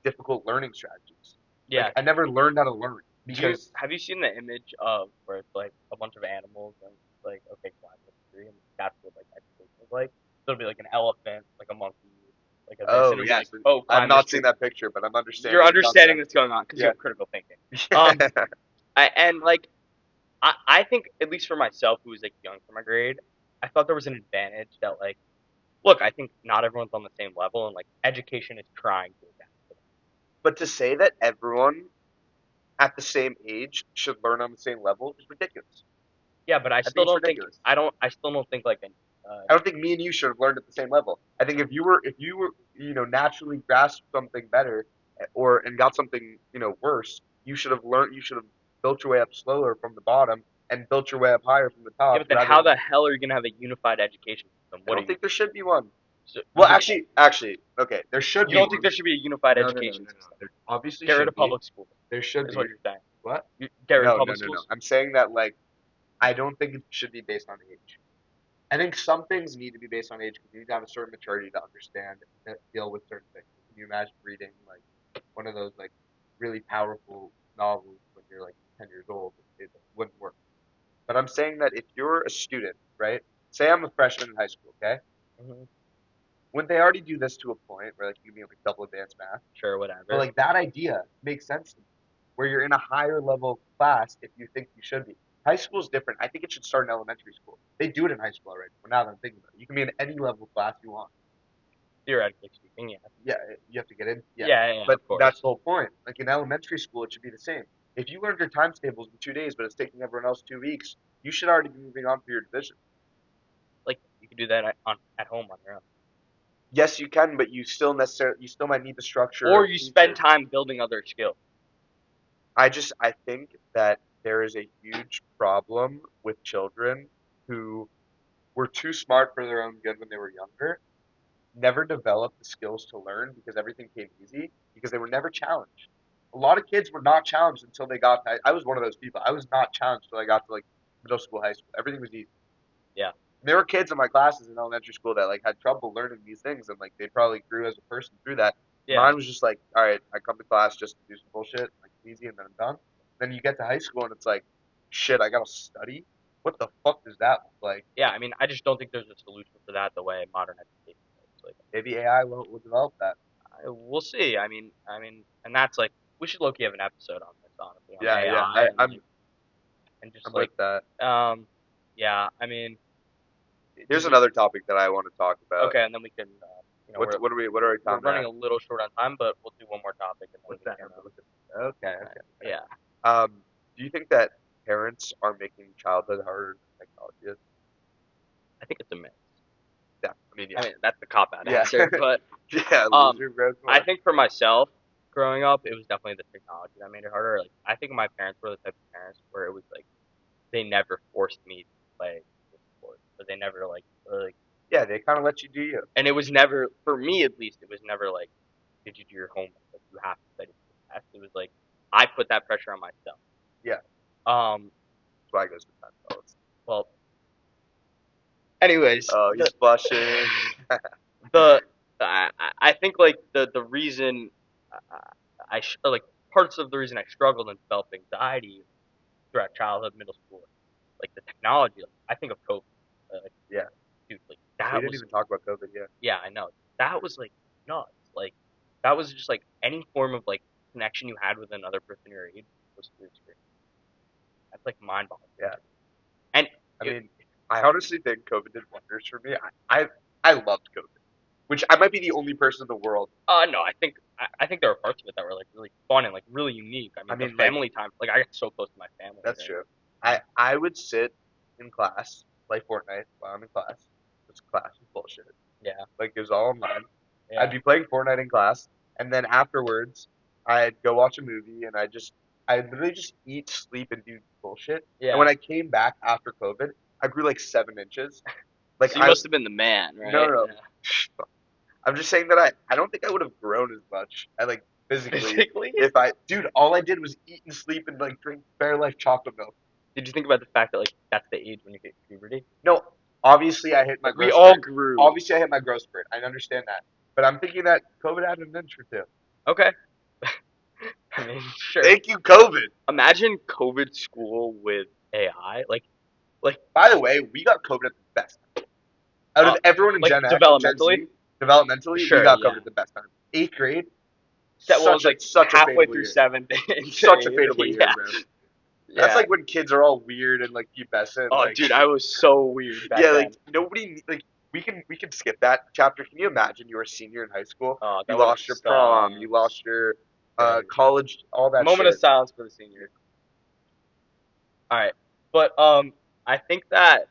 difficult learning strategies. yeah. Like I never learned how to learn because Have you seen the image of where it's like a bunch of animals and it's like okay climb this tree and that's what like education is like. So it'll be like an elephant, like a monkey, like a this, and oh it'll be yes, like oh I've climb this not tree. seen that picture, but I'm understanding You're the understanding concept. what's going on because you Yeah. have critical thinking. Um, and like I think at least for myself, who was like young for my grade, I thought there was an advantage that like, look, I think not everyone's on the same level, and like education is trying to adapt. But to say that everyone at the same age should learn on the same level is ridiculous. Yeah, but I think it's ridiculous. I still don't think like an I don't think me and you should have learned at the same level. I think if you were naturally grasped something better or and got something worse, you should have learned. You should have built your way up slower from the bottom and built your way up higher from the yeah, top. but then Rather how than the hell are you gonna have a unified education system? I What are don't you? think there should be one. So Well, actually, okay, there should you be don't think one. there should be a unified No, no, no, no, education no. system? There obviously Get rid should of be. public schools There should is what be. you're saying. What? Get rid of No, no, public no, no. schools. I'm saying that like I don't think it should be based on age. I think some things need to be based on age because you need to have a certain maturity to understand and deal with certain things. Can you imagine reading like one of those like really powerful novels when you're like 10 years old? It wouldn't work. But I'm saying that if you're a student, right? Say I'm a freshman in high school, okay? Hmm. Wouldn't they already do this to a point where like you can be in like double advanced math? Sure, But whatever. like that idea makes sense to me, where you're in a higher level class if you think you should be. High school is different. I think it should start in elementary school. They do it in high school already. Well, now that I'm thinking about it, you can be in any level class you want. Theoretically speaking, yeah. Yeah, you have to get in. Yeah, Yeah, yeah, yeah, but of that's course. the whole point. Like in elementary school, it should be the same. If you learned your times tables in 2 days, but it's taking everyone else 2 weeks, you should already be moving on for your division. Like you can do that at home on your own, Yes, you can, but you still might need the structure or of a you spend teacher. time building other skills. I think that there is a huge problem with children who were too smart for their own good when they were younger, never developed the skills to learn because everything came easy because they were never challenged. A lot of kids were not challenged until they got I was one of those people. I was not challenged until I got to like middle school, high school. Everything was easy. Yeah, And there were kids in my classes in elementary school that like had trouble learning these things and like they probably grew as a person through that. yeah, Mine was just like, all right, I come to class just to do some bullshit, like it's easy, and then I'm done. Then you get to high school and it's like, shit, I gotta study. What the fuck does that look like? yeah. I mean, I just don't think there's a solution for that the way modern education is. Like, Maybe AI will develop that. we'll see. And that's like we should low-key have an episode on this, honestly, on Yeah, yeah. AI I'm and just I'm with that. yeah. I mean, Here's did you? another topic that I want to talk about. Okay, and then we can, What's what are we we're talking running about? a little short on time, but we'll do one more topic and then What's we that? can, Okay, okay, okay. yeah. Do you think that parents are making childhood harder than technology is? I think it's a mix. Yeah, I mean, I yeah, mean, that's the cop out yeah, answer, but yeah. um, Loser grows I more. think for myself, growing up, it was definitely the technology that made it harder. Like, I think my parents were the type of parents where it was like they never forced me to play the sport, but they never like, Yeah, they kind of let you do you. and it was never for me at least. It was never like, did you do your homework? Like, you have to study for the test. It was like I put that pressure on myself. Yeah, Um, that's why it goes with that, fellas. well, anyways, Oh, he's blushing. the I think like the reason like parts of the reason I struggled and developed anxiety throughout childhood, middle school, like the technology. Like, I think of COVID. Like, Yeah, dude, like we that didn't was even talk about COVID yet. yeah, I know that was like nuts. Like that was just like any form of like connection you had with another person your age was through the screen. That's like mind boggling. Yeah, And I it, mean, I honestly think COVID did wonders for me. I loved COVID, which I might be the only person in the world. no, I think there were parts of it that were like really fun and like really unique. I I mean, the mean, like family time, like I got so close to my family that's during true. it. I would sit in class, play Fortnite while I'm in class. This class is bullshit. Yeah, Like it was all online. I'd yeah, be playing Fortnite in class, and then afterwards, I'd go watch a movie, and I'd literally just eat, sleep, and do bullshit. And yeah. when I came back after COVID, I grew like 7 inches. Like So you must have been the man, no, right? no, no. Yeah. I'm just saying that I don't think I would have grown as much. I like physically Physically, if dude, all I did was eat and sleep and like drink Fairlife chocolate milk. did you think about the fact that like that's the age when you hit puberty? No, obviously I hit my Like we growth all spurt. grew. Obviously I hit my growth spurt. I understand that. But I'm thinking that COVID added an inch or two. Okay. I mean, sure. Thank you, COVID. Imagine COVID school with AI. Like, By the way, we got COVID at the best time. Out of everyone in like Gen X, Gen developmentally. Z, developmentally, we Sure, got yeah. COVID at the best time. 8th grade, That well, it was like such a halfway favorable through year. seventh. Such a favorable year, Yeah. bro. That's Yeah. like when kids are all weird and like pubescent. Oh, Like dude, I was so weird back yeah, like then. nobody like we can skip that chapter. Can you imagine you were a senior in high school? Oh, You that would have lost your prom, you sucked. lost your Crazy. college, all that Moment of shit. silence for the seniors. All right, but I think that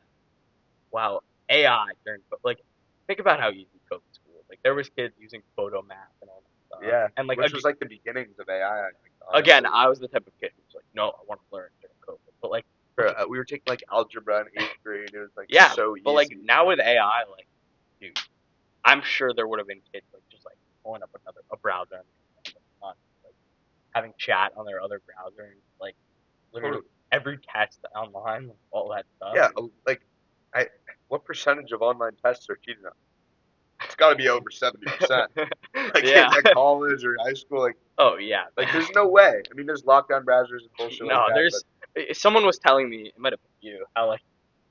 wow, AI during like think about how easy COVID school was. Like there was kids using photo math and all that stuff, Yeah, and like which was like the beginnings of AI. I think again, honestly, I was the type of kid who's like, no, I want to learn during COVID, but like bro, we were taking like algebra in eighth grade. It was like yeah, so but like easy. now with AI, like dude, I'm sure there would have been kids like just like pulling up a browser and like having chat on their other browser and like literally Totally. every test online, like, all that stuff. Yeah, like I, what percentage of online tests are cheated on? It's got to be over 70%. Like Yeah. at college or high school, Oh yeah. like there's no way. I mean, there's lockdown browsers and bullshit like No, that, but there's someone was telling me it might have been you how like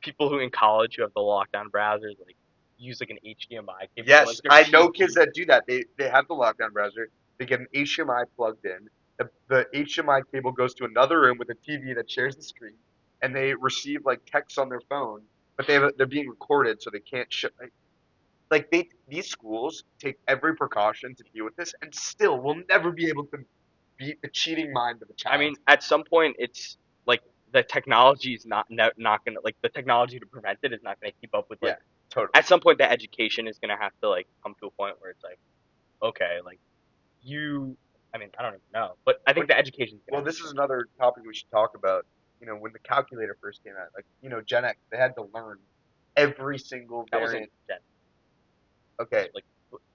people who in college who have the lockdown browsers like use like an HDMI cable to yes, like their I know TV. kids that do that. They have the lockdown browser. They get an HDMI plugged in. The HDMI cable goes to another room with a TV that shares the screen, and they receive like texts on their phone, but they're being recorded, so they can't show. Like these schools take every precaution to deal with this, and still will never be able to beat the cheating mind of a I child. mean, at some point it's like the technology is not gonna like the technology to prevent it is not gonna keep up with Yeah, like totally. at some point the education is gonna have to like come to a point where it's like okay like you I mean I don't even know but I think When the education is gonna well, have to this is change. another topic we should talk about. When the calculator first came out, like Gen X, they had to learn every single That wasn't variant. Gen Okay, like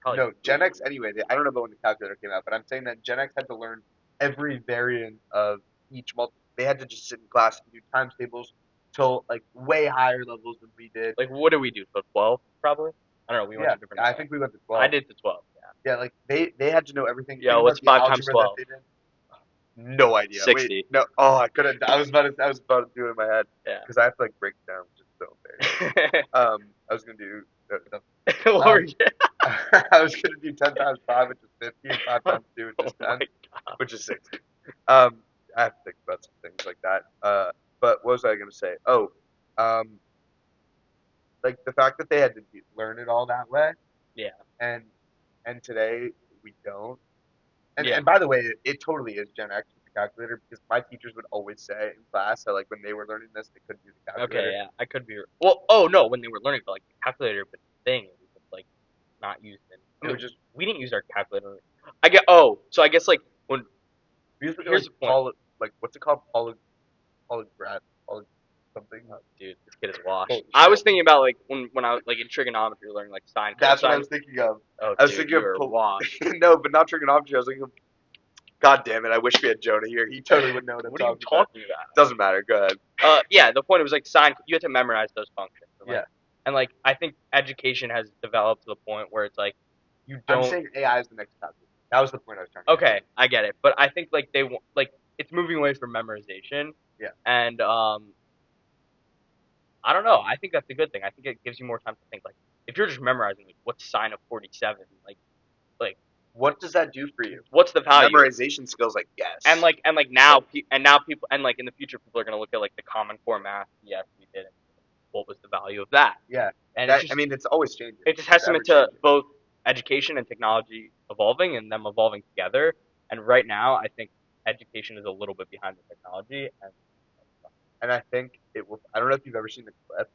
probably no, Gen X anyway. I don't know about when the calculator came out, but I'm saying that Gen X had to learn every variant of each multi. They had to just sit in class and do times tables till like way higher levels than we did. like what do we do so 12 probably I don't know we went Yeah, to different I think we went to I 12. did the 12 yeah Yeah, like they had to know everything. Think yo what's about the 5 times algebra that 12 they did. No idea. Wait, 60 no. Oh, I couldn't. I was about to do it in my head yeah because I have to like break it down, which is so embarrassing. I was gonna do. what were Um, you I was gonna do 10 times 5, which is 50, and 5 times 2, which oh is my 10, god which is 60. I have to think about some things like that. But what was I gonna say? Oh, um, like the fact that they had to learn it all that way, yeah and today we don't. yeah And by the way, it totally is Gen X with the calculator because my teachers would always say in class that like when they were learning this, they couldn't do the okay calculator. yeah I could be well oh no when they were learning but like the calculator but the thing is it's like not used in It I was mean just we didn't use our calculator I get oh so I guess like when we used to here's like the point like what's it called? Polygraph, poly something. oh, dude, this kid is washed. Holy I was shit. thinking about like when I was like in trigonometry, learning like sine, That's what I cosine. was thinking of. Oh, I was dude, thinking you of are washed. no, but not trigonometry. I was thinking of God damn it! I wish we had Jonah here. He totally would know what I'm What are you talking about. talking about? Doesn't matter. Go ahead. Yeah, the point was like sine. You had to memorize those functions, Yeah, and like I think education has developed to the point where it's like you I'm don't. saying AI is the next calculator. That was the point I was trying to get to. Okay, I get it, but I think like they want like it's moving away from memorization, Yeah, and I don't know. I think that's a good thing. I think it gives you more time to think. Like if you're just memorizing like what's sine of 47, like what does that do for you? what's the value? Memorization skills, like And yes. like now now people and like in the future people are gonna look at like the Common Core math. Yes, we did it. What was the value of that? Yeah, And that I mean, it's always changing. it's a It's ever testament to changing. both education and technology evolving and them evolving together. And right now, I think education is a little bit behind the technology. And And I think it will. I don't know if you've ever seen the clip.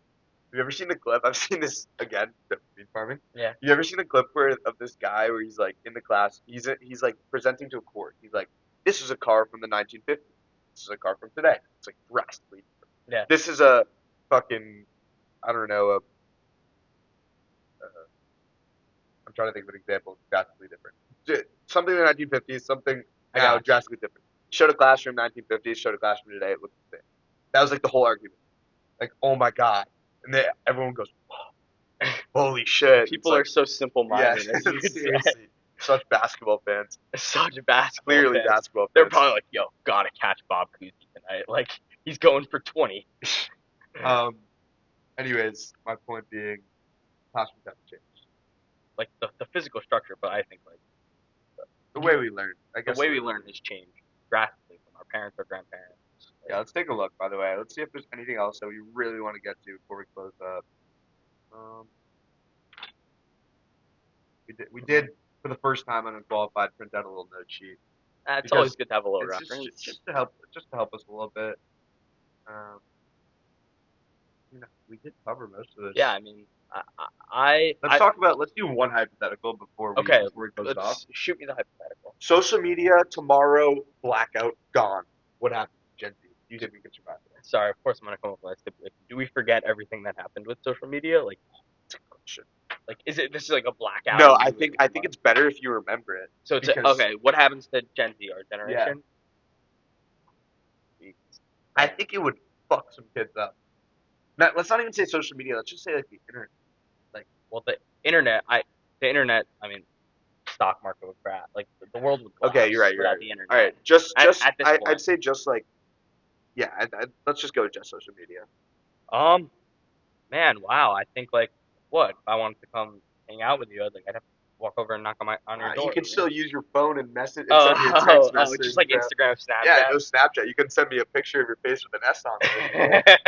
Have you ever seen the clip? I've seen this again. Beef farming. yeah, You ever seen the clip where of this guy where he's like in the class? He's like presenting to a court. He's like, "This is a car from the 1950s. This is a car from today. It's like drastically different. yeah, This is a fucking I don't know. I'm trying to think of an example drastically different. Something in the 1950s, something I now got you. drastically different. Showed a classroom 1950s, showed a classroom today. It looks the same. That was like the whole argument. Like, oh my god, and everyone goes, holy shit. It's People are like, so simple yeah, minded, as you could say. seriously, such basketball fans, Such basketball clearly fans. basketball They're fans. probably like, "Yo, gotta catch Bob Cousy tonight. Like he's going for 20." Um, anyways, my point being, classrooms have changed. Like the physical structure, but I think like The you way we learn, I the guess, way the way we we learn learn. has changed drastically from our parents or grandparents. Yeah, let's take a look, by the way. Let's see if there's anything else that we really want to get to before we close up. Um, we did for the first time on Unqualified print out a little note sheet It's because always good to have a little it's reference. just to help us a little bit. Um, we did cover most of this. Yeah, I mean, I Let's do one hypothetical before we okay. close it off. Let's shoot me the hypothetical. Social media tomorrow, blackout, gone. What happens, Gen Z? Do you think we can survive that? Sorry, of course I'm gonna come up with this. Like, do we forget everything that happened with social media? Like, is it this is like a blackout? No, and I we think move I think on? it's better if you remember it. So it's because- okay. What happens to Gen Z, our generation? I think it would fuck some kids up. Let's not even say social media. Let's just say like the internet. Well, the internet, I mean, stock market would crash. Like the world would collapse Okay, you're right. without the internet. All right, just At this I'd point. say just like yeah. Let's just go with just social media. Man, wow. I think like what if I wanted to come hang out with you? I'd have to walk over and knock on your door. You can still use your phone and message. And Oh, send me a text message. just like Instagram, Snapchat. Yeah, no Snapchat. You can send me a picture of your face with an S on it.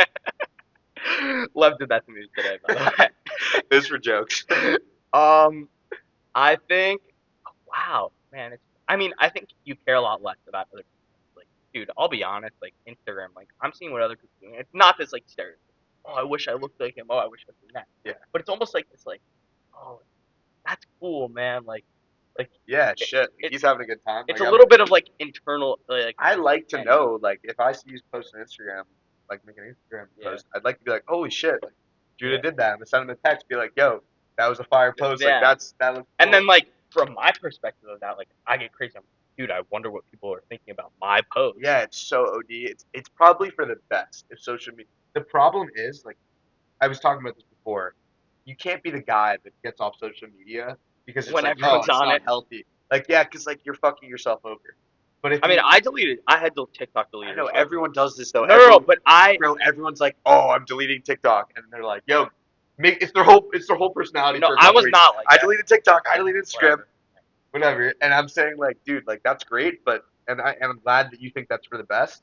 Lev did that to me today, by the way. Those were jokes. I think, wow, man. I think you care a lot less about other people. Like, dude, I'll be honest. Like Instagram, like I'm seeing what other people are doing. It's not this like stereotype. Oh, I wish I looked like him. Oh, I wish I was doing that. Yeah. But it's almost like it's like, oh, that's cool, man. Like Yeah, shit. He's having a good time. it's Like, a little bit of like internal. Like I like to and- know, like, if I see you post on Instagram, like, make an Instagram Yeah. post, I'd like to be like, holy shit, like, Judah Yeah. did that. And send him a text, be like, yo, that was a fire post. Yeah. Like, that looks And cool. then like from my perspective of that, like I get crazy. I'm like, dude, I wonder what people are thinking about my post. Yeah, it's so OD. It's probably for the best if social media. The problem is, like, I was talking about this before. You can't be the guy that gets off social media because it's When like, everyone's it's on not it. healthy. Like, yeah, because like you're fucking yourself over. But if I mean, you- I had to TikTok I deleted. know everyone does this though. No, but Bro, everyone's like, "Oh, I'm deleting TikTok," and they're like, "Yo, it's their whole personality." no, for a I couple was weeks. not like I that. deleted TikTok. I deleted Instagram. Whatever. Whatever. And I'm saying like, dude, like that's great, but and I'm glad that you think that's for the best,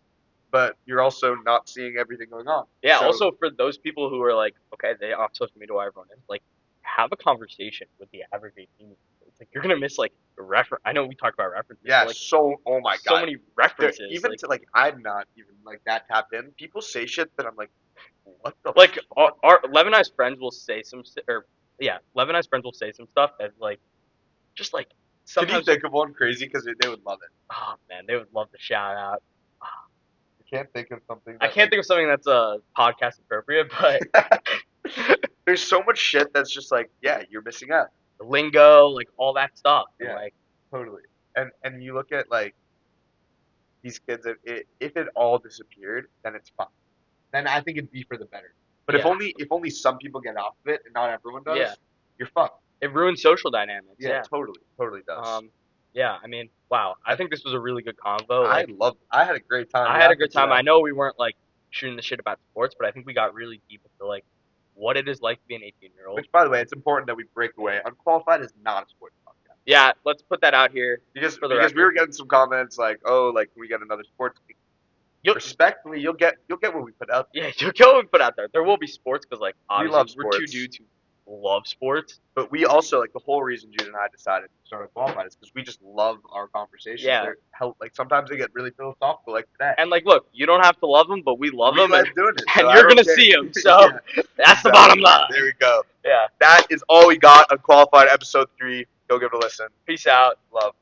but you're also not seeing everything going on. Yeah. So- Also, for those people who are like, okay, they off social media while everyone is like, have a conversation with the average 18. It's like you're gonna miss like reference. I know we talked about references. yeah. but, like, So, oh my so god. many There- references. even like, to like, I'm not even like that tapped in. People say shit that I'm like, what the? like fuck? our Lev and I's friends will say some Lev and I's friends will say some stuff that's like, just like Can you sometimes. think of one crazy? Because they would love it. Oh man, they would love to shout out. You can't think of something. I can't think of something that's podcast appropriate, but There's so much shit that's just like, yeah, you're missing out. the lingo, like all that stuff. And, Yeah. like Totally. And you look at like these kids, if it all disappeared, then it's fine. Then I think it'd be for the better. But Yeah. if only some people get off of it and not everyone does, Yeah. you're fucked. it ruins social dynamics. Yeah, totally does. Yeah. I mean, wow. I think this was a really good convo. I Like, I had a great time. I had a good listening time. to I know we weren't like shooting the shit about sports, but I think we got really deep into like what it is like to be an 18-year-old. Which, by the way, it's important that we break away. Unqualified is not a sports podcast. Yeah, let's put that out here. Because For the we record. were getting some comments like, oh, like can we get another sports? You'll, Respectfully, you'll get what we put out. yeah, you'll go and put out there. There will be sports because like obviously love we're two sports. dudes who love sports. But we also like the whole reason Jude and I decided to start Unqualified is because we just love our conversations. Yeah. They're like sometimes they get really philosophical, like today. And like, look, you don't have to love them, but we love we them, like and doing it, and so I you're don't gonna care. see 'em, so Yeah, that's the exactly. bottom line. There we go. Yeah. That is all we got. Unqualified episode 3. Go give it a listen. Peace out. Love.